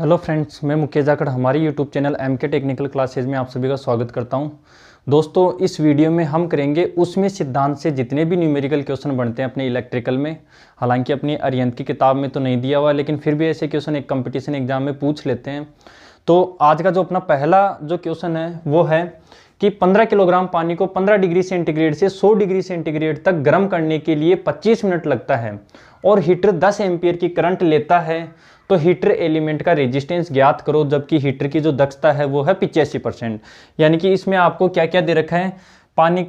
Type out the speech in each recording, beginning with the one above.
Hello friends, मैं मुकेश जाखड़ हमारी YouTube channel MK technical classes में आप सभी का स्वागत करता हूं। दोस्तों, इस वीडियो में हम करेंगे उसमें सिद्धांत से जितने भी न्यूमेरिकल क्वेश्चन बनते हैं अपने इलेक्ट्रिकल में। हालांकि अपनी अरिहंत की किताब में तो नहीं दिया हुआ, लेकिन फिर भी ऐसे क्वेश्चन एक कंपटीशन एग्जाम में पूछ लेते हैं। तो आज का जो अपना पहला जो क्वेश्चन है वो है कि 15 किलोग्राम पानी को 15 डिग्री सेंटीग्रेड से 100 डिग्री सेंटीग्रेड तक गर्म करने के लिए 25 मिनट लगता है और हीटर 10 एम्पियर की करंट लेता है, तो हीटर एलिमेंट का रेजिस्टेंस ज्ञात करो। जबकि हीटर की जो दक्षता है वो है 85%। यानी कि इसमें आपको क्या क्या दे रखा है, पानी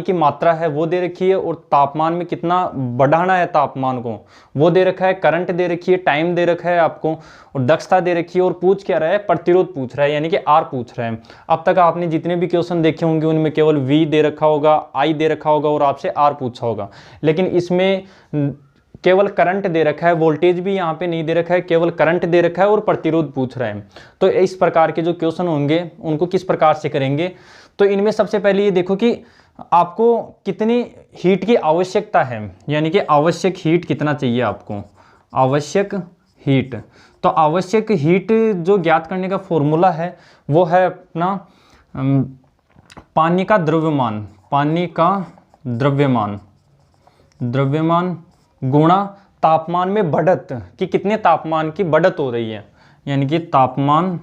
की मात्रा है वो दे रखी है, और तापमान में कितना बढ़ाना है तापमान को वो दे रखा है, करंट दे रखी है, टाइम दे रखा है आपको, और दक्षता दे रखी है, और पूछ क्या रहा है, प्रतिरोध पूछ रहा है, यानी कि आर पूछ रहा है। अब तक आपने जितने भी क्वेश्चन देखे होंगे उनमें केवल वी दे रखा होगा, आई दे रखा होगा और आपसे आर पूछा होगा, लेकिन इसमें केवल करंट दे रखा है, वोल्टेज भी यहाँ पे नहीं दे रखा है, केवल करंट दे रखा है और प्रतिरोध पूछ रहा है। तो इस प्रकार के जो क्वेश्चन होंगे उनको किस प्रकार से करेंगे, तो इनमें सबसे पहले ये देखो कि आपको कितनी हीट की आवश्यकता है, यानी कि आवश्यक हीट कितना चाहिए आपको, आवश्यक हीट। तो आवश्यक हीट जो ज्ञात करने का फॉर्मूला है वो है अपना पानी का द्रव्यमान, पानी का द्रव्यमान गुणा तापमान में बढ़त, कि कितने तापमान की बढ़त हो रही है, यानी कि तापमान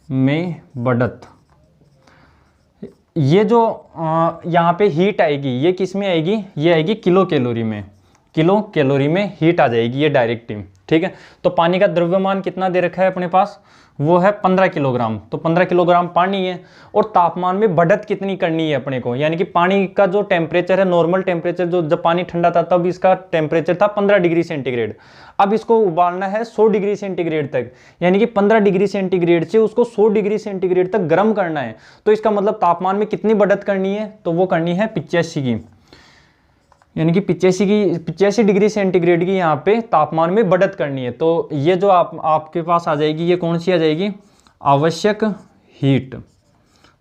में बढ़त। ये जो यहाँ पे हीट आएगी ये किस में आएगी, ये आएगी किलो कैलोरी में, किलो कैलोरी में हीट आ जाएगी ये डायरेक्ट ही। ठीक है, तो पानी का द्रव्यमान कितना दे रखा है अपने पास, वो है 15 किलोग्राम। तो 15 किलोग्राम पानी है, और तापमान में बढ़त कितनी करनी है अपने को, यानी कि पानी का जो टेम्परेचर है, नॉर्मल टेम्परेचर, जो जब पानी ठंडा था तब इसका टेम्परेचर था 15 डिग्री सेंटीग्रेड। अब इसको उबालना है 100 डिग्री सेंटीग्रेड तक, यानी कि 15 डिग्री सेंटीग्रेड से उसको 100 डिग्री सेंटीग्रेड तक गर्म करना है। तो इसका मतलब तापमान में कितनी बढ़त करनी है, तो वो करनी है 85 की, यानी कि 85 डिग्री सेंटीग्रेड की यहाँ पे तापमान में बढ़त करनी है। तो ये जो आपके पास आ जाएगी, ये कौन सी आ जाएगी, आवश्यक हीट।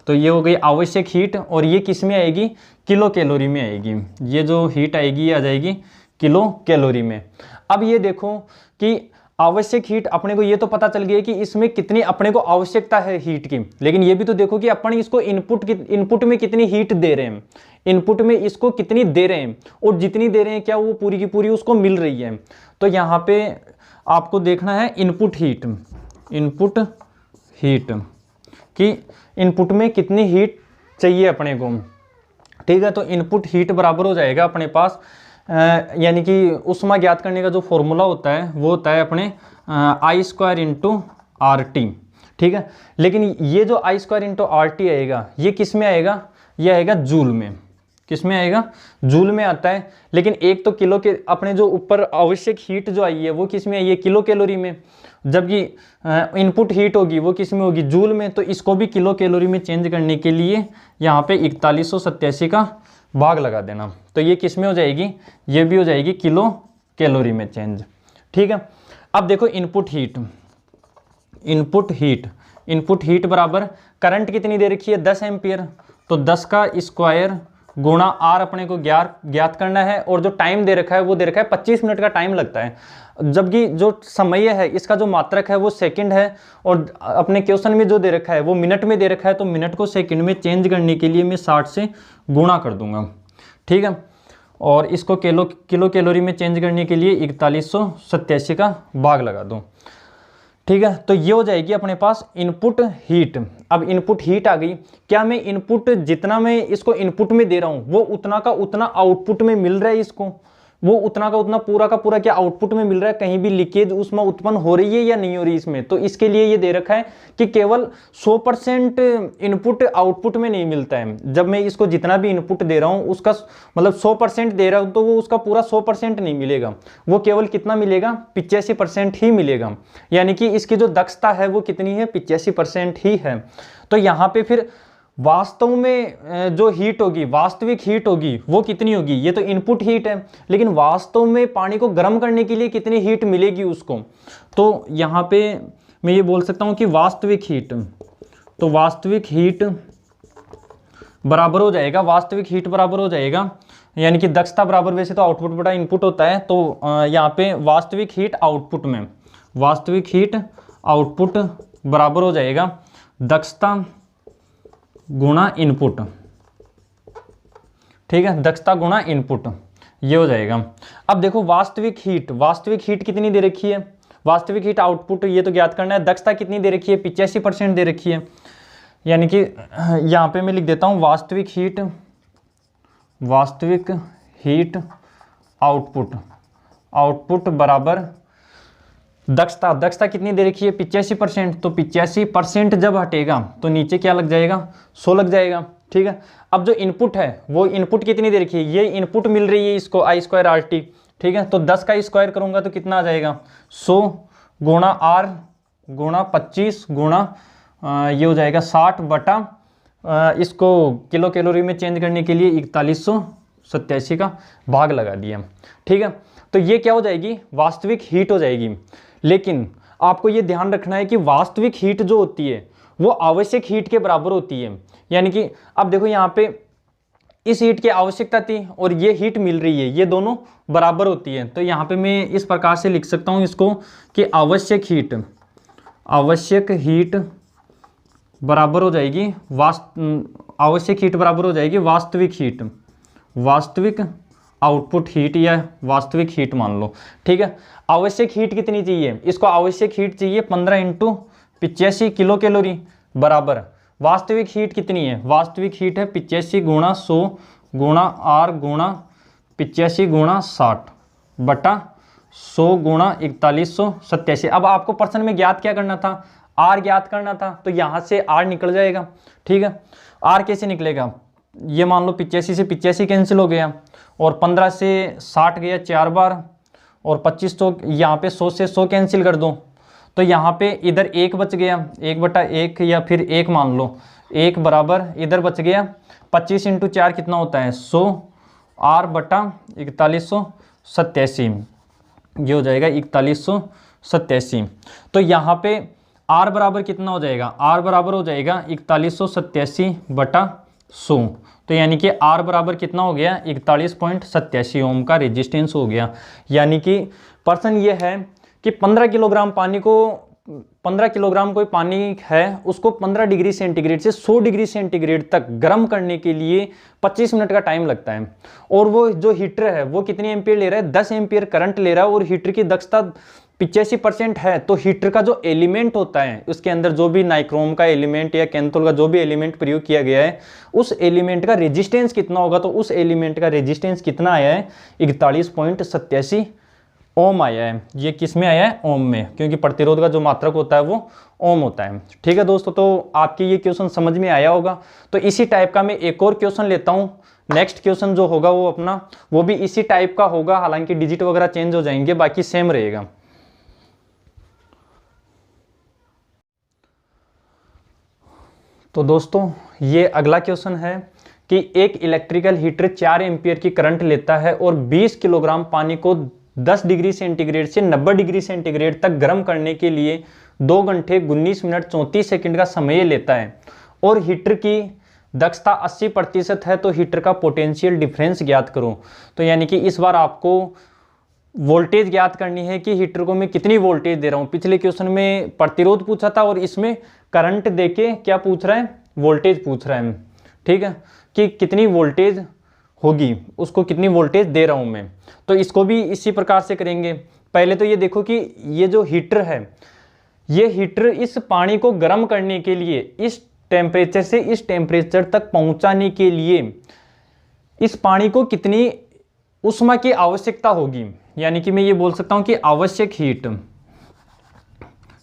तो ये हो गई आवश्यक हीट, और ये किस में आएगी, किलो कैलोरी में आएगी। ये जो हीट आएगी ये आ जाएगी किलो कैलोरी में। अब ये देखो कि आवश्यक हीट अपने को ये तो पता चल गया कि इसमें कितनी अपने को आवश्यकता है हीट की, लेकिन ये भी तो देखो कि अपन इसको इनपुट में कितनी हीट दे रहे हैं, इनपुट में इसको कितनी दे रहे हैं, और जितनी दे रहे हैं क्या वो पूरी की पूरी उसको मिल रही है। तो यहाँ पे आपको देखना है इनपुट हीट कि इनपुट में कितनी हीट चाहिए अपने को। ठीक है, तो इनपुट हीट बराबर हो जाएगा अपने पास, यानी कि ऊष्मा ज्ञात करने का जो फॉर्मूला होता है वो होता है अपने आई स्क्वायर इंटू आर टी। ठीक है, लेकिन ये जो आई स्क्वायर इंटू आर टी आएगा ये किस में आएगा, ये आएगा जूल में। किस में आएगा, जूल में आता है। लेकिन एक तो किलो के अपने जो ऊपर आवश्यक हीट जो आई है वो किस में आई है, किलो कैलोरी में, जबकि इनपुट हीट होगी वो किस में होगी, जूल में। तो इसको भी किलो कैलोरी में चेंज करने के लिए यहाँ पे 4187 का भाग लगा देना, तो ये किस में हो जाएगी, ये भी हो जाएगी किलो कैलोरी में चेंज। ठीक है, अब देखो इनपुट हीट बराबर करंट कितनी दे रखी है, 10 एम्पियर। तो 10 का स्क्वायर गुणा आर अपने को ज्ञात करना है, और जो टाइम दे रखा है वो दे रखा है 25 मिनट का टाइम लगता है, जबकि जो समय है इसका जो मात्रक है वो सेकंड है, और अपने क्वेश्चन में जो दे रखा है वो मिनट में दे रखा है। तो मिनट को सेकंड में चेंज करने के लिए मैं 60 से गुणा कर दूंगा। ठीक है, और इसको किलो कैलोरी में चेंज करने के लिए 4187 का भाग लगा दूँ। ठीक है, तो ये हो जाएगी अपने पास इनपुट हीट। अब इनपुट हीट आ गई, क्या मैं इनपुट जितना मैं इसको इनपुट में दे रहा हूं वो उतना का उतना आउटपुट में मिल रहा है, इसको वो उतना का उतना पूरा का पूरा क्या आउटपुट में मिल रहा है, कहीं भी लीकेज उसमें उत्पन्न हो रही है या नहीं हो रही इसमें। तो इसके लिए ये दे रखा है कि केवल 100% इनपुट आउटपुट में नहीं मिलता है। जब मैं इसको जितना भी इनपुट दे रहा हूँ उसका मतलब 100% दे रहा हूँ, तो वो उसका पूरा 100% नहीं मिलेगा, वो केवल कितना मिलेगा, 85% ही मिलेगा। यानी कि इसकी जो दक्षता है वो कितनी है, 85% ही है। तो यहाँ पे फिर वास्तव में जो हीट होगी, वास्तविक हीट होगी वो कितनी होगी, ये तो इनपुट हीट है, लेकिन वास्तव में पानी को गर्म करने के लिए कितनी हीट मिलेगी उसको। तो यहाँ पे मैं ये बोल सकता हूँ कि वास्तविक हीट, तो वास्तविक हीट बराबर हो जाएगा यानी कि दक्षता बराबर वैसे तो आउटपुट बटा इनपुट होता है, तो यहाँ पे वास्तविक हीट आउटपुट में, वास्तविक हीट आउटपुट बराबर हो जाएगा दक्षता गुणा इनपुट। ठीक है, दक्षता गुणा इनपुट, ये हो जाएगा। अब देखो वास्तविक हीट कितनी दे रखी है, वास्तविक हीट आउटपुट ये तो ज्ञात करना है। दक्षता कितनी दे रखी है, 85% दे रखी है। यानी कि यहाँ पे मैं लिख देता हूँ वास्तविक हीट आउटपुट बराबर दक्षता कितनी दे रखी है, 85%। तो 85% जब हटेगा तो नीचे क्या लग जाएगा, 100 लग जाएगा। ठीक है, अब जो इनपुट है वो इनपुट कितनी दे रखी है, ये इनपुट मिल रही है इसको I² RT। ठीक है, तो 10 का स्क्वायर करूंगा तो कितना आ जाएगा, 100 गुणा R गुणा 25 गुणा ये हो जाएगा 60 बटा इसको किलो कैलोरी में चेंज करने के लिए 4187 का भाग लगा दिया। ठीक है, तो ये क्या हो जाएगी, वास्तविक हीट हो जाएगी। लेकिन आपको ये ध्यान रखना है कि वास्तविक हीट जो होती है वो आवश्यक हीट के बराबर होती है। यानी कि अब देखो यहाँ पे इस हीट की आवश्यकता थी और ये हीट मिल रही है, ये दोनों बराबर होती है। तो यहाँ पे मैं इस प्रकार से लिख सकता हूँ इसको कि आवश्यक हीट बराबर हो जाएगी वास्तविक आउटपुट हीट या वास्तविक हीट मान लो। ठीक है, आवश्यक हीट कितनी चाहिए, इसको आवश्यक हीट चाहिए 15 × 85 किलो कैलोरी बराबर वास्तविक हीट कितनी है, वास्तविक हीट है 85 गुणा 100 गुणा R गुणा 85 गुणा 60 बटा 100 गुणा 4187। अब आपको प्रश्न में ज्ञात क्या करना था, R ज्ञात करना था, तो यहाँ से R निकल जाएगा। ठीक है, R कैसे निकलेगा, ये मान लो 85 से 85 कैंसिल हो गया और 15 से 60 गया 4 बार और 25 तो यहाँ पे 100 से 100 कैंसिल कर दो, तो यहाँ पे इधर 1 बच गया, 1/1 या फिर 1 मान लो, 1 बराबर इधर बच गया 25 × 4 कितना होता है 100 R बटा 4187, ये हो जाएगा 4187। तो यहाँ पे R बराबर कितना हो जाएगा, R बराबर हो जाएगा 4187 बटा 100। तो यानी कि R बराबर कितना हो गया 41.87 ओम का रेजिस्टेंस हो गया। यानी कि प्रश्न ये है कि 15 किलोग्राम कोई पानी है, उसको 15 डिग्री सेंटीग्रेड से 100 डिग्री सेंटीग्रेड तक गर्म करने के लिए 25 मिनट का टाइम लगता है। और वो जो हीटर है वो कितनी एम्पियर ले रहा है, 10 एम्पियर करंट ले रहा है और हीटर की दक्षता 85% है। तो हीटर का जो एलिमेंट होता है, उसके अंदर जो भी नाइक्रोम का एलिमेंट या कैंथोल का जो भी एलिमेंट प्रयोग किया गया है, उस एलिमेंट का रेजिस्टेंस कितना होगा, तो उस एलिमेंट का रेजिस्टेंस कितना आया है 41.87 ओम आया है। ये किस में आया है, ओम में, क्योंकि प्रतिरोध का जो मात्रक होता है वो ओम होता है। ठीक है दोस्तों, तो आपकी ये क्वेश्चन समझ में आया होगा। तो इसी टाइप का मैं एक और क्वेश्चन लेता हूँ। नेक्स्ट क्वेश्चन जो होगा वो अपना वो भी इसी टाइप का होगा, हालांकि डिजिट वगैरह चेंज हो जाएंगे, बाकी सेम रहेगा। तो दोस्तों ये अगला क्वेश्चन है कि एक इलेक्ट्रिकल हीटर 4 एम्पियर की करंट लेता है और 20 किलोग्राम पानी को 10 डिग्री सेंटीग्रेड से 90 डिग्री सेंटीग्रेड तक गर्म करने के लिए 2 घंटे 19 मिनट 34 सेकंड का समय लेता है और हीटर की दक्षता 80% है, तो हीटर का पोटेंशियल डिफरेंस ज्ञात करो। तो यानी कि इस बार आपको वोल्टेज ज्ञात करनी है कि हीटर को मैं कितनी वोल्टेज दे रहा हूँ। पिछले क्वेश्चन में प्रतिरोध पूछा था और इसमें करंट देके क्या पूछ रहा है, वोल्टेज पूछ रहा है। ठीक है, कि कितनी वोल्टेज होगी, उसको कितनी वोल्टेज दे रहा हूँ मैं। तो इसको भी इसी प्रकार से करेंगे। पहले तो ये देखो कि ये जो हीटर है, ये हीटर इस पानी को गर्म करने के लिए इस टेम्परेचर से इस टेम्परेचर तक पहुँचाने के लिए इस पानी को कितनी उष्मा की आवश्यकता होगी। यानी कि मैं ये बोल सकता हूँ कि आवश्यक हीट,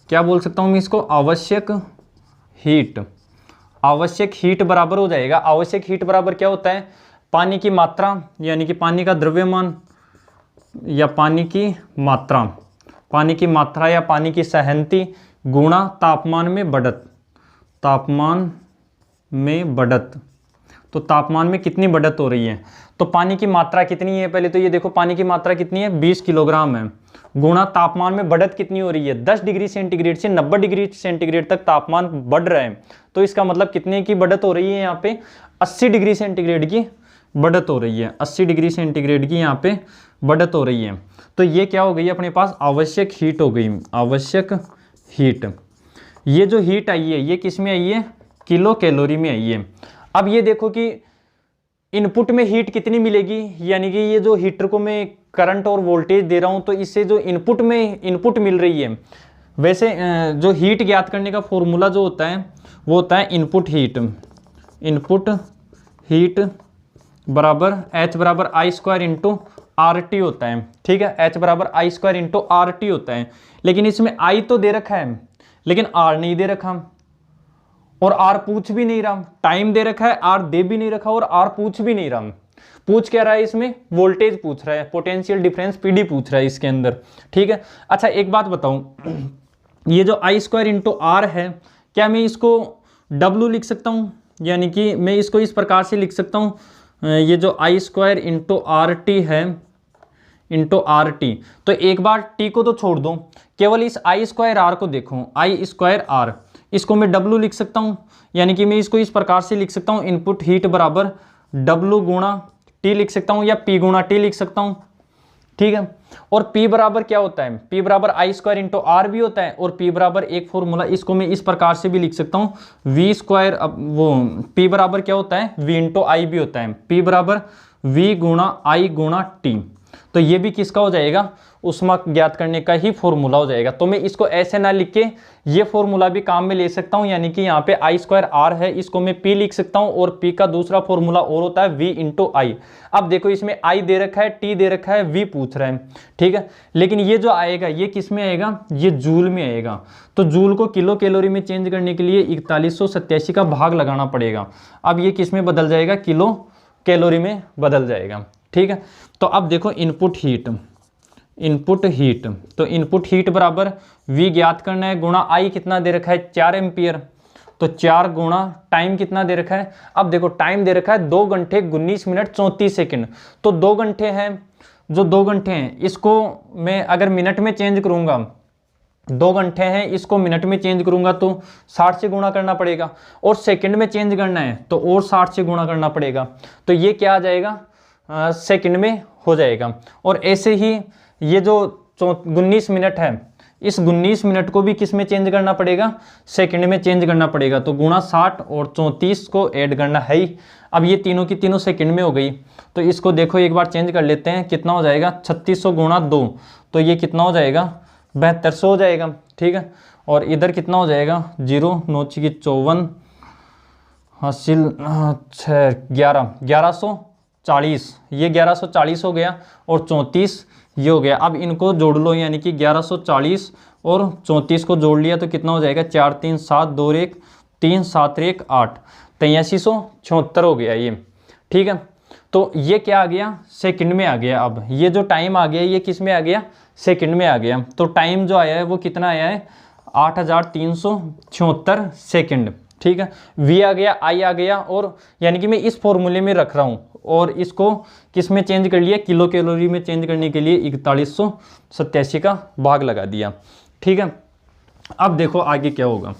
क्या बोल सकता हूँ मैं इसको, आवश्यक हीट बराबर हो जाएगा। आवश्यक हीट बराबर क्या होता है, पानी की मात्रा, यानी कि पानी का द्रव्यमान या पानी की मात्रा या पानी की सहनती गुणा तापमान में बढ़त। तो तापमान में कितनी बढ़त हो रही है, तो पानी की मात्रा कितनी है, पहले तो ये देखो पानी की मात्रा कितनी है 20 किलोग्राम है, गुणा तापमान में बढ़त कितनी हो रही है 10 डिग्री सेंटीग्रेड से 90 डिग्री सेंटीग्रेड तक तापमान बढ़ रहा है। तो इसका मतलब कितने की बढ़त हो रही है यहाँ पे 80 डिग्री सेंटीग्रेड की बढ़त हो रही है, 80 डिग्री सेंटीग्रेड की यहाँ पे बढ़त हो रही है। तो ये क्या हो गई अपने पास, आवश्यक हीट हो गई, आवश्यक हीट। ये जो हीट आई है ये किस में आई है, किलो कैलोरी में आई है। अब ये देखो कि इनपुट में हीट कितनी मिलेगी, यानी कि ये जो हीटर को मैं करंट और वोल्टेज दे रहा हूँ तो इससे जो इनपुट में इनपुट मिल रही है, वैसे जो हीट ज्ञात करने का फॉर्मूला जो होता है वो होता है इनपुट हीट। इनपुट हीट बराबर H बराबर आई स्क्वायर इंटू आर टी होता है, ठीक है। H बराबर आई स्क्वायर इंटू आर टी होता है, लेकिन इसमें I तो दे रखा है लेकिन R नहीं दे रखा और R पूछ भी नहीं रहा। टाइम दे रखा है, R दे भी नहीं रखा और R पूछ भी नहीं रहा। पूछ क्या रहा है इसमें, वोल्टेज पूछ रहा है, पोटेंशियल डिफरेंस पीडी पूछ रहा है इसके अंदर, ठीक है। अच्छा एक बात बताऊं, ये जो आई स्क्वायर इंटू आर है, क्या मैं इसको W लिख सकता हूँ, यानी कि मैं इसको इस प्रकार से लिख सकता हूँ, ये जो आई स्क्वायर इंटू आर टी है इंटू आर टी। तो एक बार टी को तो छोड़ दो, केवल इस आई स्क्वायर आर को देखो, आई स्क्वायर आर, इसको मैं W लिख सकता हूँ, यानी कि मैं इसको इस प्रकार से लिख सकता हूँ, इनपुट हीट बराबर W गुणा T लिख सकता हूँ या P गुणा T लिख सकता हूँ, ठीक है। और P बराबर क्या होता है, P बराबर आई स्क्वायर इंटू आर भी होता है और P बराबर एक फॉर्मूला, इसको मैं इस प्रकार से भी लिख सकता हूँ V स्क्वायर, अब वो P बराबर क्या होता है, V इंटू आई भी होता है, P बराबर V गुणा आई गुणा T। तो ये भी किसका हो जाएगा, ऊष्मा ज्ञात करने का ही फॉर्मूला हो जाएगा। तो मैं इसको ऐसे ना लिख के ये फॉर्मूला भी काम में ले सकता हूँ, यानी कि यहाँ पे आई स्क्वायर आर है, इसको मैं P लिख सकता हूँ और P का दूसरा फॉर्मूला और होता है V इंटू आई। अब देखो इसमें I दे रखा है, T दे रखा है, V पूछ रहा है, ठीक है। लेकिन ये जो आएगा ये किस में आएगा, ये जूल में आएगा। तो जूल को किलो कैलोरी में चेंज करने के लिए 4187 का भाग लगाना पड़ेगा। अब ये किस में बदल जाएगा, किलो कैलोरी में बदल जाएगा, ठीक है। तो अब देखो इनपुट हीट, इनपुट हीट, तो इनपुट हीट बराबर V ज्ञात करना है, गुणा I कितना दे रखा है 4 एम्पियर, तो 4 गुणा टाइम कितना दे रखा है। अब देखो टाइम दे रखा है 2 घंटे 19 मिनट 34 सेकंड। तो 2 घंटे हैं, जो 2 घंटे हैं इसको मैं अगर मिनट में चेंज करूंगा, 2 घंटे हैं इसको मिनट में चेंज करूंगा तो 60 से गुणा करना पड़ेगा, और सेकंड में चेंज करना है तो और 60 से गुणा करना पड़ेगा। तो ये क्या आ जाएगा, सेकंड में हो जाएगा। और ऐसे ही ये जो 19 मिनट है, इस 19 मिनट को भी किस में चेंज करना पड़ेगा, सेकंड में चेंज करना पड़ेगा। तो गुणा 60 और 34 को ऐड करना है ही। अब ये तीनों की तीनों सेकंड में हो गई, तो इसको देखो एक बार चेंज कर लेते हैं, कितना हो जाएगा 3600 गुणा 2, तो ये कितना हो जाएगा 7200 हो जाएगा, ठीक है। और इधर कितना हो जाएगा 0 9 की 54 हासिल 6 11 1140, ये 1140 हो गया और 34 ये हो गया। अब इनको जोड़ लो, यानी कि 1140 और 34 को जोड़ लिया तो कितना हो जाएगा 4 3 7 2 1 3 7 1 8 8376 हो गया ये, ठीक है। तो ये क्या आ गया, सेकंड में आ गया। अब ये जो टाइम आ गया ये किस में आ गया, सेकंड में आ गया। तो टाइम जो आया है वो कितना आया है 8376 सेकंड, ठीक है। V आ गया, I आ गया, और यानी कि मैं इस फॉर्मूले में रख रहा हूँ और इसको किस में चेंज कर लिया, किलो कैलोरी में चेंज करने के लिए 4187 का भाग लगा दिया, ठीक है। अब देखो आगे क्या होगा।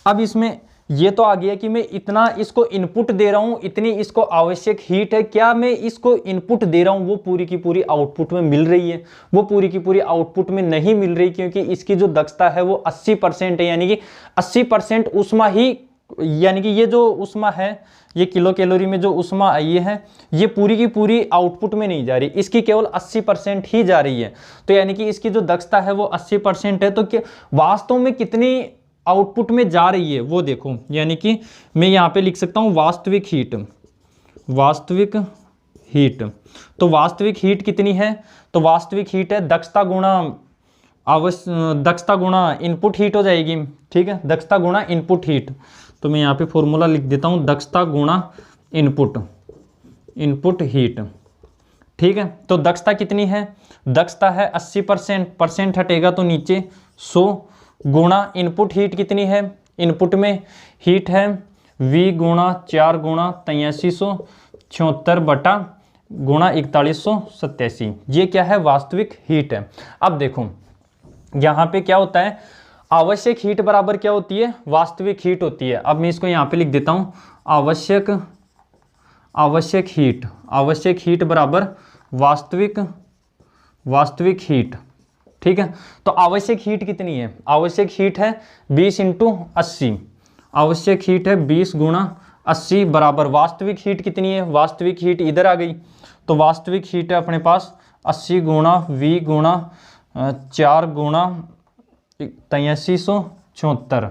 अब इसमें ये तो आ गया कि मैं इतना इसको इनपुट दे रहा हूँ, इतनी इसको आवश्यक हीट है, क्या मैं इसको इनपुट दे रहा हूँ वो पूरी की पूरी आउटपुट में मिल रही है, वो पूरी की पूरी आउटपुट में नहीं मिल रही, क्योंकि इसकी जो दक्षता है वो 80% है, यानी कि 80% ऊष्मा ही, यानी कि ये जो ऊष्मा है, ये किलो कैलोरी में जो ऊष्मा आई है ये पूरी की पूरी आउटपुट में नहीं जा रही, इसकी केवल 80% ही जा रही है। तो यानी कि इसकी जो दक्षता है वो 80% है। तो क्या वास्तव में कितनी आउटपुट में जा रही है वो देखो, यानी कि मैं यहाँ पे लिख सकता हूँ वास्तविक हीट, वास्तविक हीट। तो वास्तविक हीट कितनी है, तो वास्तविक हीट है दक्षता गुणा दक्षता गुणा इनपुट हीट हो जाएगी, ठीक है, दक्षता गुणा इनपुट हीट। तो मैं यहाँ पे फॉर्मूला लिख देता हूँ, दक्षता गुणा इनपुट, इनपुट हीट, ठीक है। तो दक्षता कितनी है, दक्षता है 80%, परसेंट हटेगा तो नीचे 100, गुणा इनपुट हीट कितनी है, इनपुट में हीट है V गुणा 4 गुणा 8376 बटा गुणा 4187, ये क्या है वास्तविक हीट है। अब देखो यहाँ पे क्या होता है, आवश्यक हीट बराबर क्या होती है, वास्तविक हीट होती है। अब मैं इसको यहाँ पे लिख देता हूँ, आवश्यक आवश्यक हीट बराबर वास्तविक हीट। ठीक है, तो आवश्यक हीट कितनी है? आवश्यक हीट है 20 इंटू 80। आवश्यक हीट है 20 गुणा 80 बराबर वास्तविक हीट कितनी है? वास्तविक हीट इधर आ गई, तो वास्तविक हीट है अपने पास 80 गुणा V गुणा 4 गुणा 8374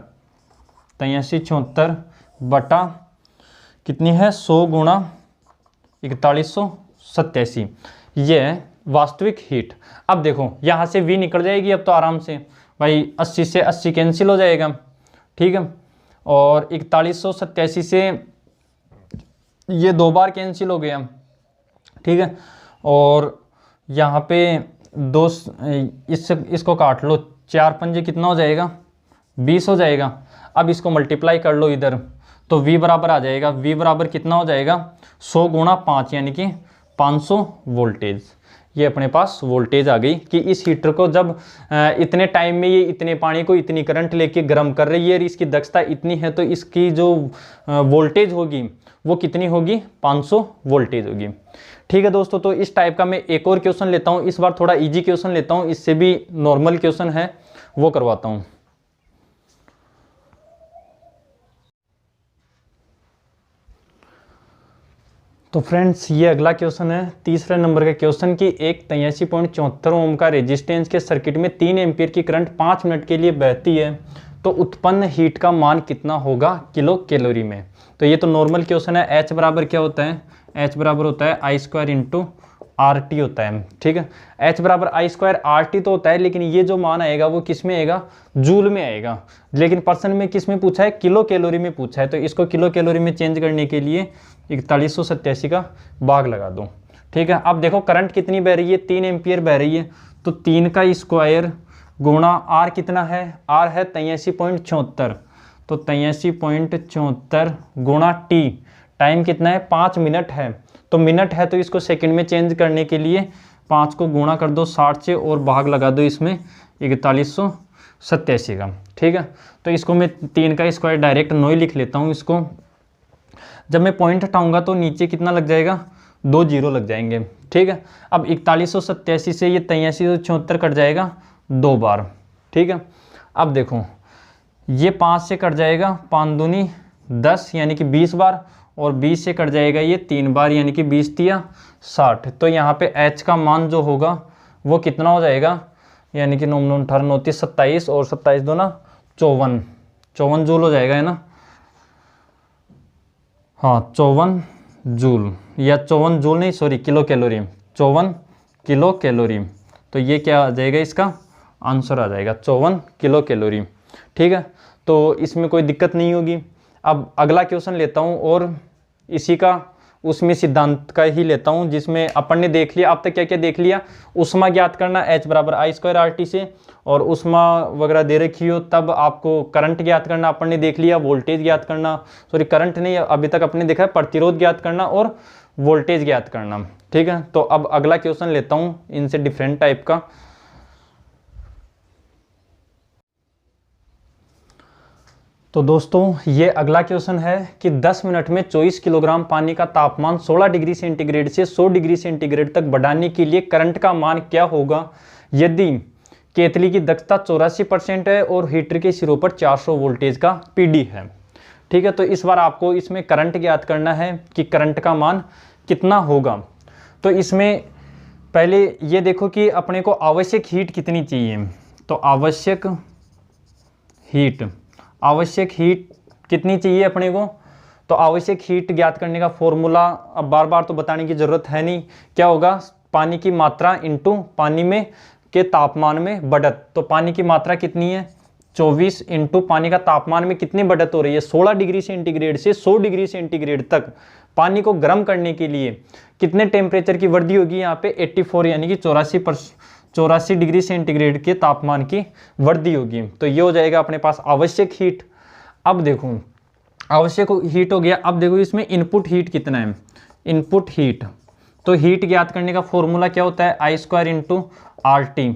बटा कितनी है 100 गुणा 4187, ये है वास्तविक हीट। अब देखो यहाँ से V निकल जाएगी अब तो आराम से भाई, 80 से 80 कैंसिल हो जाएगा। ठीक है, और 4187 से ये 2 बार कैंसिल हो गया। ठीक है, और यहाँ पे इसको काट लो, 4 पंजे कितना हो जाएगा? 20 हो जाएगा। अब इसको मल्टीप्लाई कर लो इधर, तो V बराबर आ जाएगा, V बराबर कितना हो जाएगा? 100 गुणा 5 यानी कि 500 वोल्टेज। ये अपने पास वोल्टेज आ गई कि इस हीटर को जब इतने टाइम में ये इतने पानी को इतनी करंट लेके गर्म कर रही है और इसकी दक्षता इतनी है, तो इसकी जो वोल्टेज होगी वो कितनी होगी? 500 वोल्टेज होगी। ठीक है दोस्तों, तो इस टाइप का मैं एक और क्वेश्चन लेता हूँ, इस बार थोड़ा इजी क्वेश्चन लेता हूँ, इससे भी नॉर्मल क्वेश्चन है वो करवाता हूँ। तो फ्रेंड्स, ये अगला क्वेश्चन है, तीसरे नंबर का क्वेश्चन कि एक 83.74 ओम का रेजिस्टेंस के सर्किट में 3 एम्पीयर की करंट 5 मिनट के लिए बहती है, तो उत्पन्न हीट का मान कितना होगा किलो कैलोरी में? तो ये तो नॉर्मल क्वेश्चन है। H बराबर क्या होता है? H बराबर होता है I स्क्वायर इंटू RT होता है। ठीक है, H बराबर I स्क्वायर RT तो होता है, लेकिन ये जो मान आएगा वो किस में आएगा? जूल में आएगा। लेकिन पर्सन में किस में पूछा है? किलो कैलोरी में पूछा है, तो इसको किलो कैलोरी में चेंज करने के लिए 4187 का भाग लगा दो। ठीक है, अब देखो करंट कितनी बह रही है? 3 एम्पियर बह रही है, तो 3 का स्क्वायर गुणा R कितना है? R है 83.74, तो 83.74 गुणा T, टाइम कितना है? 5 मिनट है, तो मिनट है तो इसको सेकंड में चेंज करने के लिए 5 को गुणा कर दो 60 से और भाग लगा दो इसमें 4187 का। ठीक है, तो इसको मैं 3 का स्क्वायर डायरेक्ट 9 लिख लेता हूँ। इसको जब मैं पॉइंट हटाऊंगा तो नीचे कितना लग जाएगा? 2 जीरो लग जाएंगे। ठीक है, अब 4187 से ये 8374 कट जाएगा 2 बार। ठीक है, अब देखो ये 5 से कट जाएगा, 5 दूनी 10 यानी कि 20 बार, और 20 से कट जाएगा ये 3 बार यानी कि 20 तिया 60। तो यहाँ पे H का मान जो होगा वो कितना हो जाएगा? यानी कि 9 18 29 27 और 27 दूना 54 जूल हो जाएगा, है ना? हाँ, 54 जूल, या 54 जूल नहीं, sorry, kilo calorie, 54 kilo calorie. तो ये क्या आ जाएगा? इसका आंसर आ जाएगा 54 किलो कैलोरी। ठीक है, तो इसमें कोई दिक्कत नहीं होगी। अब अगला क्वेश्चन लेता हूँ और इसी का उसमें सिद्धांत का ही लेता हूँ, जिसमें अपन ने देख लिया अब तक क्या क्या देख लिया। उष्मा ज्ञात करना H बराबर I स्क्वायर RT से, और उष्मा वगैरह दे रखी हो तब आपको करंट ज्ञात करना अपन ने देख लिया, वोल्टेज ज्ञात करना, सॉरी करंट नहीं, अभी तक अपने देखा है प्रतिरोध ज्ञात करना और वोल्टेज ज्ञात करना। ठीक है, तो अब अगला क्वेश्चन लेता हूँ इनसे डिफरेंट टाइप का। तो दोस्तों, ये अगला क्वेश्चन है कि 10 मिनट में 24 किलोग्राम पानी का तापमान 16 डिग्री सेंटीग्रेड से 100 डिग्री सेंटीग्रेड तक बढ़ाने के लिए करंट का मान क्या होगा यदि केतली की दक्षता 84% है और हीटर के सिरों पर 400 वोल्टेज का PD है। ठीक है, तो इस बार आपको इसमें करंट ज्ञात करना है कि करंट का मान कितना होगा। तो इसमें पहले ये देखो कि अपने को आवश्यक हीट कितनी चाहिए। तो आवश्यक हीट कितनी चाहिए अपने को? तो आवश्यक हीट ज्ञात करने का फॉर्मूला अब बार बार तो बताने की जरूरत है नहीं, क्या होगा? पानी की मात्रा इंटू पानी में के तापमान में बढ़त। तो पानी की मात्रा कितनी है? 24 इंटू पानी का तापमान में कितनी बढ़त हो रही है? 16 डिग्री सेंटीग्रेड से 100 डिग्री सेंटीग्रेड तक पानी को गर्म करने के लिए कितने टेम्परेचर की वृद्धि होगी? यहाँ पे 84 यानी कि 84 डिग्री सेंटीग्रेड के तापमान की वृद्धि होगी। तो ये हो जाएगा अपने पास आवश्यक हीट। अब देखो आवश्यक हीट हो गया, अब देखो इसमें इनपुट हीट कितना है? इनपुट हीट, तो हीट ज्ञात करने का फॉर्मूला क्या होता है? I square into RT,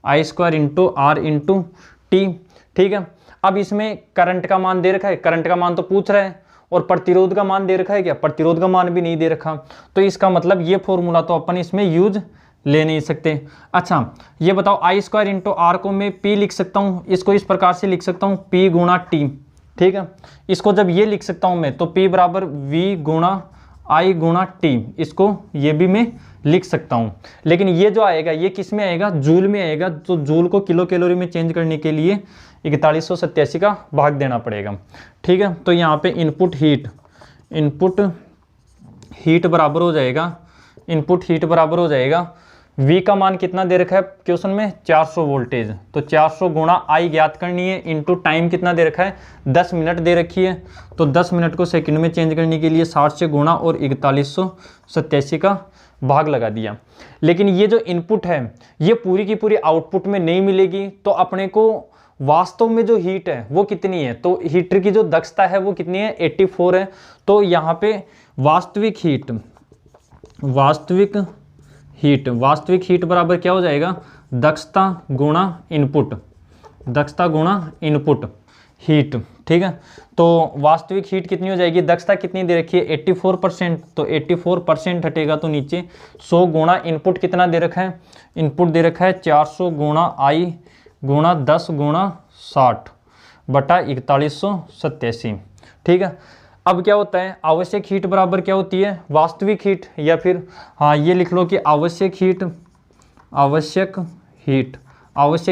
I square into R into T। ठीक है, अब इसमें करंट का मान दे रखा है, करंट का मान तो पूछ रहा है, और प्रतिरोध का मान दे रखा है क्या, प्रतिरोध का मान भी नहीं दे रखा। तो इसका मतलब ये फॉर्मूला तो अपन इसमें यूज ले नहीं सकते। अच्छा ये बताओ आई स्क्वायर इंटू आर को मैं पी लिख सकता हूँ, इसको इस प्रकार से लिख सकता हूँ पी गुणा टी, ठीक है। इसको जब ये लिख सकता हूँ मैं तो पी बराबर वी गुणा आई गुणा टी, इसको ये भी मैं लिख सकता हूँ। लेकिन ये जो आएगा ये किस में आएगा, जूल में आएगा। तो जूल को किलो कैलोरी में चेंज करने के लिए 4187 का भाग देना पड़ेगा, ठीक है। तो यहाँ पे इनपुट हीट बराबर हो जाएगा, इनपुट हीट बराबर हो जाएगा V का मान कितना दे रखा है क्वेश्चन में 400 वोल्टेज, तो 400 गुणा I ज्ञात करनी है, इनटू टाइम कितना दे रखा है 10 मिनट दे रखी है। तो 10 मिनट को सेकंड में चेंज करने के लिए 60 से गुणा और 4187 का भाग लगा दिया। लेकिन ये जो इनपुट है ये पूरी की पूरी आउटपुट में नहीं मिलेगी, तो अपने को वास्तव में जो हीट है वो कितनी है, तो हीटर की जो दक्षता है वो कितनी है 84 है। तो यहाँ पे वास्तविक हीट बराबर क्या हो जाएगा, दक्षता गुणा इनपुट हीट, ठीक है। तो वास्तविक हीट कितनी हो जाएगी, दक्षता कितनी दे रखी है 84%, तो 84% हटेगा तो नीचे 100 गुणा इनपुट कितना दे रखा है, इनपुट दे रखा है 400 गुणा आई गुणा 10 गुणा 60 बटा 4187, ठीक है। अब क्या होता है, आवश्यक हीट बराबर क्या होती है, वास्तविक हीट, या फिर हाँ ये लिख लो कि आवश्यक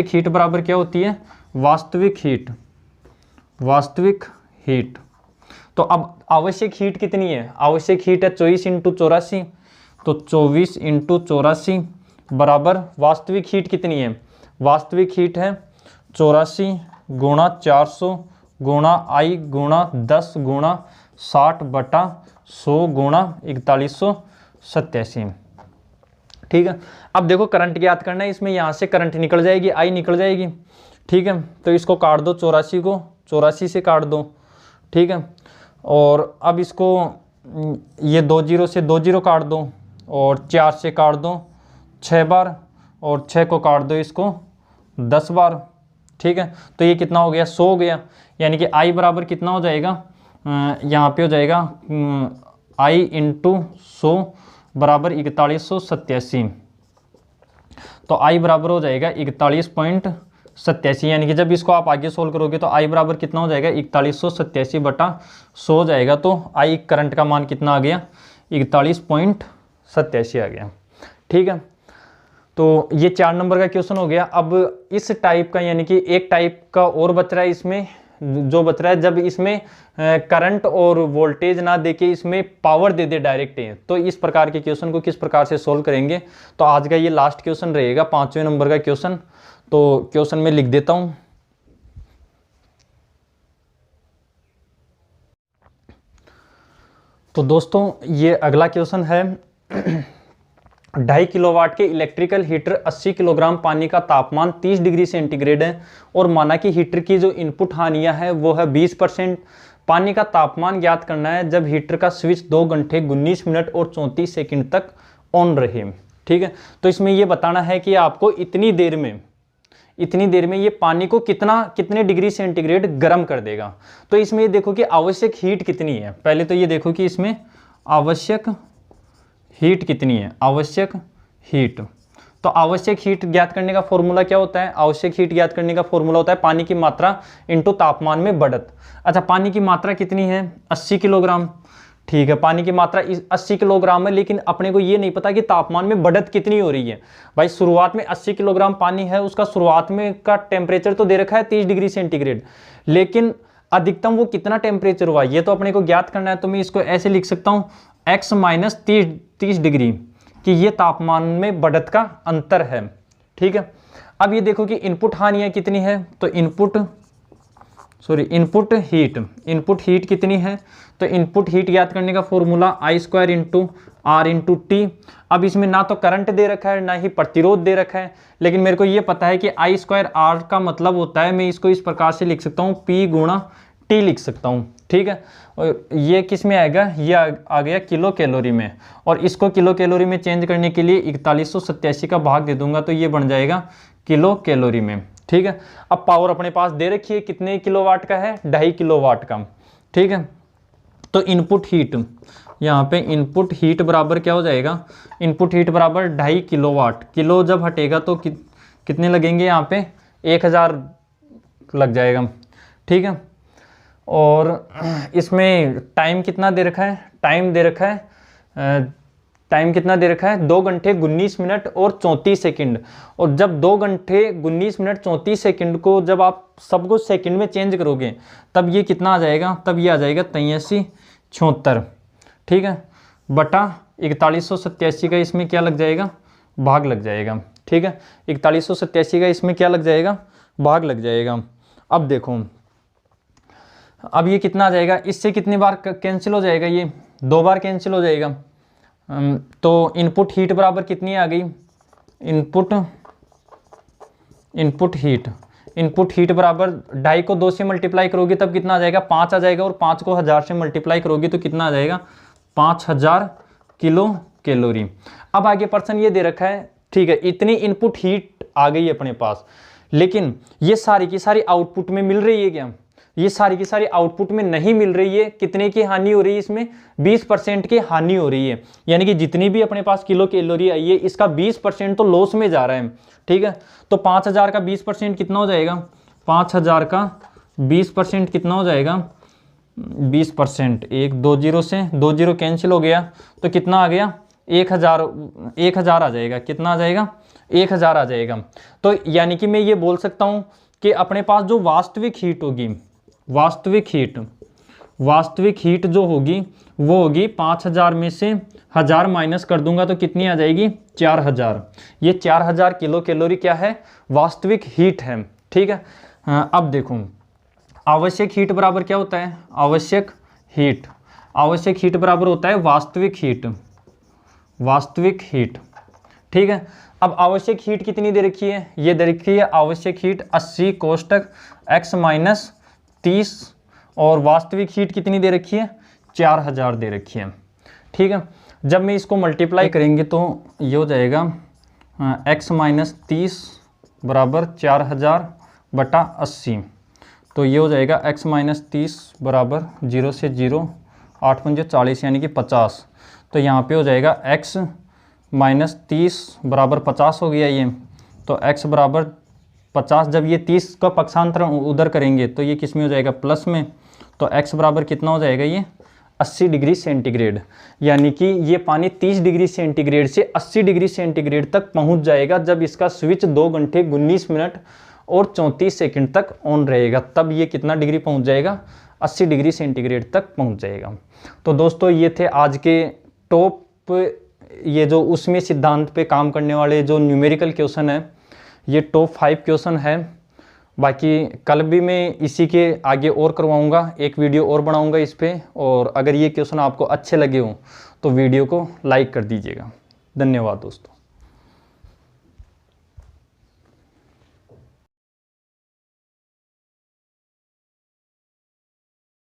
हीट बराबर क्या होती है, वास्तविक हीट। तो अब आवश्यक हीट कितनी है, आवश्यक हीट है 24 इंटू 84, तो 24 इंटू 84 बराबर वास्तविक हीट कितनी है, वास्तविक हीट है 84 गुणा 400 गुणा आई गुणा 10 गुणा 60 बटा 100 गुणा 4187, ठीक है। अब देखो करंट ज्ञात करना है, इसमें यहाँ से करंट निकल जाएगी, आई निकल जाएगी, ठीक है। तो इसको काट दो, 84 को 84 से काट दो, ठीक है। और अब इसको ये 2 जीरो से 2 जीरो काट दो, और 4 से काट दो 6 बार, और 6 को काट दो इसको 10 बार, ठीक है। तो ये कितना हो गया, 100 हो गया। यानी कि आई बराबर कितना हो जाएगा, यहाँ पे हो जाएगा आई इंटू 100 बराबर 4187, तो आई बराबर हो जाएगा 41.87। यानी कि जब इसको आप आगे सोल्व करोगे तो आई बराबर कितना हो जाएगा 4187 बटा 100 हो जाएगा। तो आई करंट का मान कितना आ गया, 41.87 आ गया, ठीक है। तो ये 4 नंबर का क्वेश्चन हो गया। अब इस टाइप का यानी कि एक टाइप का और बच रहा है, इसमें जो बच रहा है जब इसमें करंट और वोल्टेज ना देके इसमें पावर दे दे डायरेक्ट है, तो इस प्रकार के क्वेश्चन को किस प्रकार से सोल्व करेंगे। तो आज का ये लास्ट क्वेश्चन रहेगा, 5वें नंबर का क्वेश्चन। तो क्वेश्चन में लिख देता हूं, तो दोस्तों ये अगला क्वेश्चन है 2.5 किलोवाट के इलेक्ट्रिकल हीटर 80 किलोग्राम पानी का तापमान 30 डिग्री सेंटीग्रेड है, और माना कि हीटर की जो इनपुट हानियां है वो है 20%। पानी का तापमान ज्ञात करना है जब हीटर का स्विच 2 घंटे 19 मिनट और 34 सेकंड तक ऑन रहे, ठीक है। तो इसमें ये बताना है कि आपको इतनी देर में ये पानी को कितने डिग्री सेंटीग्रेड गर्म कर देगा। तो इसमें ये देखो कि आवश्यक हीट कितनी है, पहले तो ये देखो कि इसमें आवश्यक हीट कितनी है, आवश्यक हीट। तो आवश्यक हीट ज्ञात करने का फॉर्मूला क्या होता है, आवश्यक हीट ज्ञात करने का फॉर्मूला होता है पानी की मात्रा इंटू तापमान में बढ़त। अच्छा पानी की मात्रा कितनी है 80 किलोग्राम, ठीक है। पानी की मात्रा 80 किलोग्राम है, लेकिन अपने को ये नहीं पता कि तापमान में बढ़त कितनी हो रही है। भाई शुरुआत में 80 किलोग्राम पानी है, उसका शुरुआत में का टेम्परेचर तो दे रखा है 30 डिग्री सेंटीग्रेड, लेकिन अधिकतम वो कितना टेम्परेचर हुआ ये तो अपने को ज्ञात करना है। तो मैं इसको ऐसे लिख सकता हूँ x माइनस 30 डिग्री, कि ये तापमान में बढ़त का अंतर है, ठीक है। अब ये देखो कि इनपुट हानियाँ कितनी है, तो इनपुट हीट कितनी है, तो इनपुट हीट याद करने का formula I square into R into T. अब इसमें ना तो करंट दे रखा है ना ही प्रतिरोध दे रखा है, लेकिन मेरे को ये पता है कि आई स्क्वायर आर का मतलब होता है, मैं इसको इस प्रकार से लिख सकता हूँ पी गुणा टी लिख सकता हूँ, ठीक है। और ये किस में आएगा, ये आ गया किलो कैलोरी में, और इसको किलो कैलोरी में चेंज करने के लिए 4187 का भाग दे दूंगा, तो ये बन जाएगा किलो कैलोरी में, ठीक है। अब पावर अपने पास दे रखी है कितने किलोवाट का है, 2.5 किलोवाट का, ठीक है। तो इनपुट हीट, यहाँ पे इनपुट हीट बराबर क्या हो जाएगा, इनपुट हीट बराबर 2.5 किलोवाट। किलो जब हटेगा तो कितने लगेंगे, यहाँ पे 1000 लग जाएगा, ठीक है। और इसमें टाइम कितना दे रखा है, टाइम दे रखा है, टाइम कितना दे रखा है 2 घंटे 19 मिनट और 34 सेकंड। और जब 2 घंटे 19 मिनट 34 सेकंड को जब आप सब कुछ सेकंड में चेंज करोगे तब ये कितना आ जाएगा, तब ये आ जाएगा 8376, ठीक है, बटा 4187 का इसमें क्या लग जाएगा, भाग लग जाएगा, ठीक है। 4187 का इसमें क्या लग जाएगा, भाग लग जाएगा। अब देखो, अब ये कितना आ जाएगा, इससे कितनी बार कैंसिल हो जाएगा, ये 2 बार कैंसिल हो जाएगा। तो इनपुट हीट बराबर कितनी आ गई, इनपुट हीट बराबर 2.5 को 2 से मल्टीप्लाई करोगे तब कितना आ जाएगा, 5 आ जाएगा। और 5 को 1000 से मल्टीप्लाई करोगे तो कितना आ जाएगा, 5000 किलो कैलोरी। अब आगे पर्सन ये दे रखा है, ठीक है, इतनी इनपुट हीट आ गई अपने पास, लेकिन ये सारी की सारी आउटपुट में मिल रही है क्या, ये सारी की सारी आउटपुट में नहीं मिल रही है। कितने की हानि हो रही है, इसमें 20% की हानि हो रही है। यानी कि जितनी भी अपने पास किलो कैलोरी आई है इसका 20% तो लॉस में जा रहा है, ठीक है। तो 5000 का 20% कितना हो जाएगा, 5000 का 20% कितना हो जाएगा, 20%, 1 2 0 से 2 0 कैंसिल हो गया तो कितना आ गया, 1000 आ जाएगा। कितना आ जाएगा, 1000 आ जाएगा। तो यानी कि मैं ये बोल सकता हूँ कि अपने पास जो वास्तविक हीट होगी, वास्तविक हीट जो होगी वो होगी 5000 में से 1000 माइनस कर दूंगा तो कितनी आ जाएगी, 4000। ये 4000 किलो कैलोरी क्या है, वास्तविक हीट है, ठीक है। अब देखो, आवश्यक हीट बराबर क्या होता है, आवश्यक हीट बराबर होता है वास्तविक हीट, ठीक है। अब आवश्यक हीट कितनी दे रखी है, ये दे रखी है आवश्यक हीट 80 कोष्टक x माइनस 30, और वास्तविक हीट कितनी दे रखी है, 4000 दे रखी है, ठीक है। जब मैं इसको मल्टीप्लाई करेंगे तो ये हो जाएगा x माइनस 30 बराबर 4000 बटा 80। तो ये हो जाएगा x माइनस 30 बराबर 0 से 0, 8 पंजे 40 यानी कि 50। तो यहाँ पे हो जाएगा x माइनस 30 बराबर 50 हो गया ये। तो x बराबर 50, जब ये 30 का पक्षांतर उधर करेंगे तो ये किस में हो जाएगा, प्लस में। तो x बराबर कितना हो जाएगा, ये 80 डिग्री सेंटीग्रेड। यानी कि ये पानी 30 डिग्री सेंटीग्रेड से 80 डिग्री सेंटीग्रेड तक पहुंच जाएगा जब इसका स्विच 2 घंटे 19 मिनट और 34 सेकंड तक ऑन रहेगा। तब ये कितना डिग्री पहुंच जाएगा, 80 डिग्री सेंटीग्रेड तक पहुंच जाएगा। तो दोस्तों ये थे आज के टॉप, ये जो उसमें सिद्धांत पे काम करने वाले जो न्यूमेरिकल क्वेश्चन है, ये टॉप 5 क्वेश्चन है। बाकी कल भी मैं इसी के आगे और करवाऊंगा, एक वीडियो और बनाऊंगा इस पे। और अगर ये क्वेश्चन आपको अच्छे लगे हों तो वीडियो को लाइक कर दीजिएगा। धन्यवाद दोस्तों।